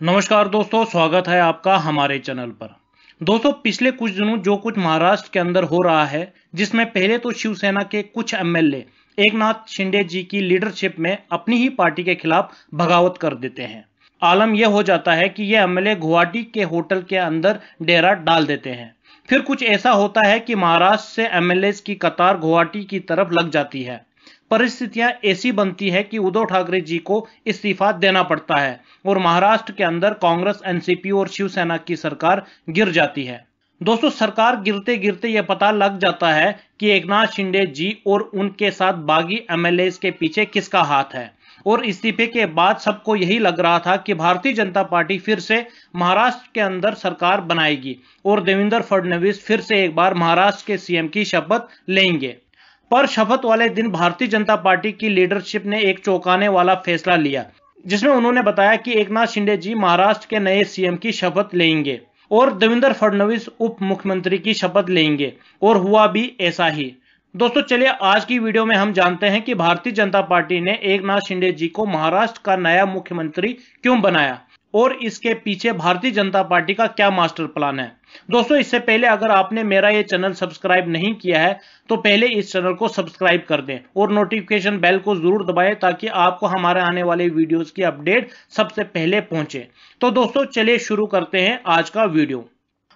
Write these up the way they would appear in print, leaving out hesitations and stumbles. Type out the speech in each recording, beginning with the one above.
नमस्कार दोस्तों, स्वागत है आपका हमारे चैनल पर। दोस्तों, पिछले कुछ दिनों जो कुछ महाराष्ट्र के अंदर हो रहा है, जिसमें पहले तो शिवसेना के कुछ एमएलए एकनाथ शिंदे जी की लीडरशिप में अपनी ही पार्टी के खिलाफ बगावत कर देते हैं। आलम यह हो जाता है कि ये एमएलए गुवाहाटी के होटल के अंदर डेरा डाल देते हैं। फिर कुछ ऐसा होता है कि महाराष्ट्र से एमएलए की कतार गुवाहाटी की तरफ लग जाती है। परिस्थितियां ऐसी बनती है कि उद्धव ठाकरे जी को इस्तीफा देना पड़ता है और महाराष्ट्र के अंदर कांग्रेस, एनसीपी और शिवसेना की सरकार गिर जाती है। दोस्तों, सरकार गिरते गिरते यह पता लग जाता है कि एकनाथ शिंदे जी और उनके साथ बागी एमएलए के पीछे किसका हाथ है। और इस्तीफे के बाद सबको यही लग रहा था कि भारतीय जनता पार्टी फिर से महाराष्ट्र के अंदर सरकार बनाएगी और देवेंद्र फडणवीस फिर से एक बार महाराष्ट्र के सीएम की शपथ लेंगे। पर शपथ वाले दिन भारतीय जनता पार्टी की लीडरशिप ने एक चौंकाने वाला फैसला लिया, जिसमें उन्होंने बताया कि एकनाथ शिंदे जी महाराष्ट्र के नए सीएम की शपथ लेंगे और देवेंद्र फडणवीस उप मुख्यमंत्री की शपथ लेंगे। और हुआ भी ऐसा ही। दोस्तों, चलिए आज की वीडियो में हम जानते हैं कि भारतीय जनता पार्टी ने एकनाथ शिंदे जी को महाराष्ट्र का नया मुख्यमंत्री क्यों बनाया और इसके पीछे भारतीय जनता पार्टी का क्या मास्टर प्लान है। दोस्तों, इससे पहले अगर आपने मेरा ये चैनल सब्सक्राइब नहीं किया है तो पहले इस चैनल को सब्सक्राइब कर दें और नोटिफिकेशन बेल को जरूर दबाएं ताकि आपको हमारे आने वाले वीडियोस की अपडेट सबसे पहले पहुंचे। तो दोस्तों, चलिए शुरू करते हैं आज का वीडियो।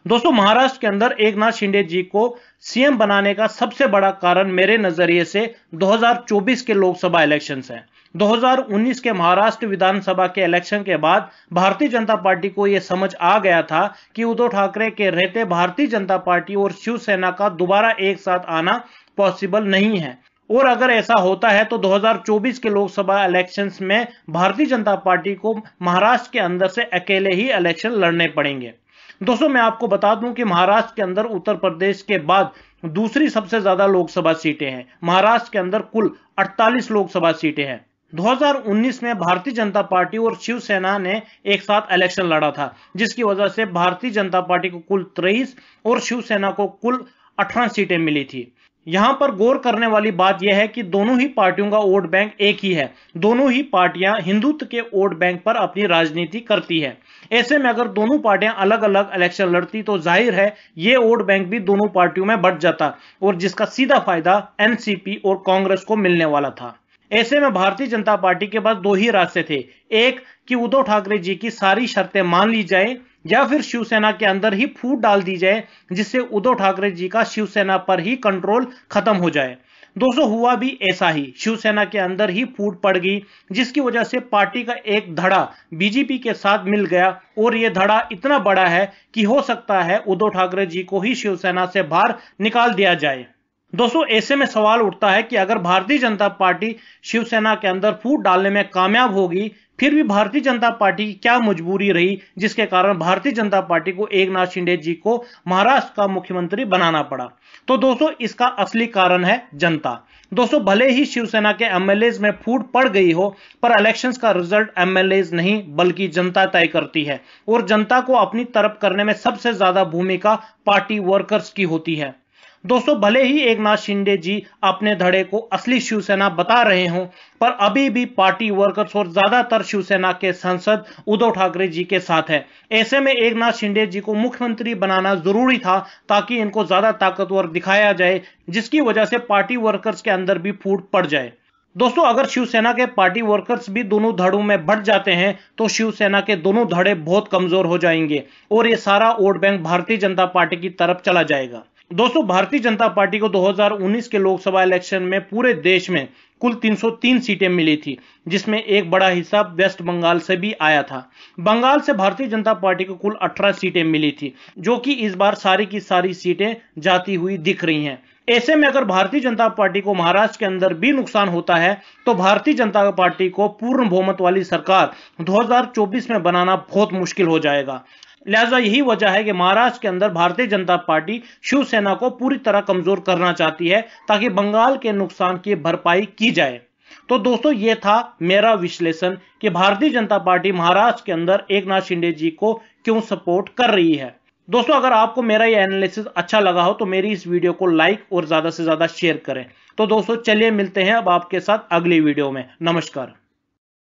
दोस्तों, महाराष्ट्र के अंदर एकनाथ शिंदे जी को सीएम बनाने का सबसे बड़ा कारण मेरे नजरिए से 2024 के लोकसभा इलेक्शंस हैं। 2019 के महाराष्ट्र विधानसभा के इलेक्शन के बाद भारतीय जनता पार्टी को यह समझ आ गया था कि उद्धव ठाकरे के रहते भारतीय जनता पार्टी और शिवसेना का दोबारा एक साथ आना पॉसिबल नहीं है। और अगर ऐसा होता है तो 2024 के लोकसभा इलेक्शंस में भारतीय जनता पार्टी को महाराष्ट्र के अंदर से अकेले ही इलेक्शन लड़ने पड़ेंगे। दोस्तों, मैं आपको बता दूं कि महाराष्ट्र के अंदर उत्तर प्रदेश के बाद दूसरी सबसे ज्यादा लोकसभा सीटें हैं। महाराष्ट्र के अंदर कुल 48 लोकसभा सीटें हैं। 2019 में भारतीय जनता पार्टी और शिवसेना ने एक साथ इलेक्शन लड़ा था, जिसकी वजह से भारतीय जनता पार्टी को कुल 23 और शिवसेना को कुल 18 सीटें मिली थी। यहां पर गौर करने वाली बात यह है कि दोनों ही पार्टियों का वोट बैंक एक ही है। दोनों ही पार्टियां हिंदुत्व के वोट बैंक पर अपनी राजनीति करती है। ऐसे में अगर दोनों पार्टियां अलग अलग इलेक्शन लड़ती तो जाहिर है ये वोट बैंक भी दोनों पार्टियों में बढ़ जाता और जिसका सीधा फायदा एनसीपी और कांग्रेस को मिलने वाला था। ऐसे में भारतीय जनता पार्टी के पास दो ही रास्ते थे, एक कि उद्धव ठाकरे जी की सारी शर्तें मान ली जाए या फिर शिवसेना के अंदर ही फूट डाल दी जाए, जिससे उद्धव ठाकरे जी का शिवसेना पर ही कंट्रोल खत्म हो जाए। दोस्तों, हुआ भी ऐसा ही। शिवसेना के अंदर ही फूट पड़ गई, जिसकी वजह से पार्टी का एक धड़ा बीजेपी के साथ मिल गया और यह धड़ा इतना बड़ा है कि हो सकता है उद्धव ठाकरे जी को ही शिवसेना से बाहर निकाल दिया जाए। दोस्तों, ऐसे में सवाल उठता है कि अगर भारतीय जनता पार्टी शिवसेना के अंदर फूट डालने में कामयाब होगी, फिर भी भारतीय जनता पार्टी की क्या मजबूरी रही जिसके कारण भारतीय जनता पार्टी को एकनाथ शिंदे जी को महाराष्ट्र का मुख्यमंत्री बनाना पड़ा। तो दोस्तों, इसका असली कारण है जनता। दोस्तों, भले ही शिवसेना के एमएलए में फूट पड़ गई हो, पर इलेक्शंस का रिजल्ट एमएलए नहीं बल्कि जनता तय करती है और जनता को अपनी तरफ करने में सबसे ज्यादा भूमिका पार्टी वर्कर्स की होती है। दोस्तों, भले ही एकनाथ शिंदे जी अपने धड़े को असली शिवसेना बता रहे हों, पर अभी भी पार्टी वर्कर्स और ज्यादातर शिवसेना के सांसद उद्धव ठाकरे जी के साथ है। ऐसे में एकनाथ शिंदे जी को मुख्यमंत्री बनाना जरूरी था ताकि इनको ज्यादा ताकतवर दिखाया जाए, जिसकी वजह से पार्टी वर्कर्स के अंदर भी फूट पड़ जाए। दोस्तों, अगर शिवसेना के पार्टी वर्कर्स भी दोनों धड़ों में बढ़ जाते हैं तो शिवसेना के दोनों धड़े बहुत कमजोर हो जाएंगे और ये सारा vote bank Bharatiya Janata party की तरफ चला जाएगा। दोस्तों, भारतीय जनता पार्टी को 2019 के लोकसभा इलेक्शन में पूरे देश में कुल 303 सीटें मिली थी, जिसमें एक बड़ा हिस्सा वेस्ट बंगाल से भी आया था। बंगाल से भारतीय जनता पार्टी को कुल 18 सीटें मिली थी, जो कि इस बार सारी की सारी सीटें जाती हुई दिख रही हैं। ऐसे में अगर भारतीय जनता पार्टी को महाराष्ट्र के अंदर भी नुकसान होता है तो भारतीय जनता पार्टी को पूर्ण बहुमत वाली सरकार 2024 में बनाना बहुत मुश्किल हो जाएगा। लिहाजा यही वजह है कि महाराष्ट्र के अंदर भारतीय जनता पार्टी शिवसेना को पूरी तरह कमजोर करना चाहती है ताकि बंगाल के नुकसान की भरपाई की जाए। तो दोस्तों, ये था मेरा विश्लेषण कि भारतीय जनता पार्टी महाराष्ट्र के अंदर एकनाथ शिंदे जी को क्यों सपोर्ट कर रही है। दोस्तों, अगर आपको मेरा ये एनालिसिस अच्छा लगा हो तो मेरी इस वीडियो को लाइक और ज्यादा से ज्यादा शेयर करें। तो दोस्तों, चलिए मिलते हैं अब आपके साथ अगली वीडियो में। नमस्कार।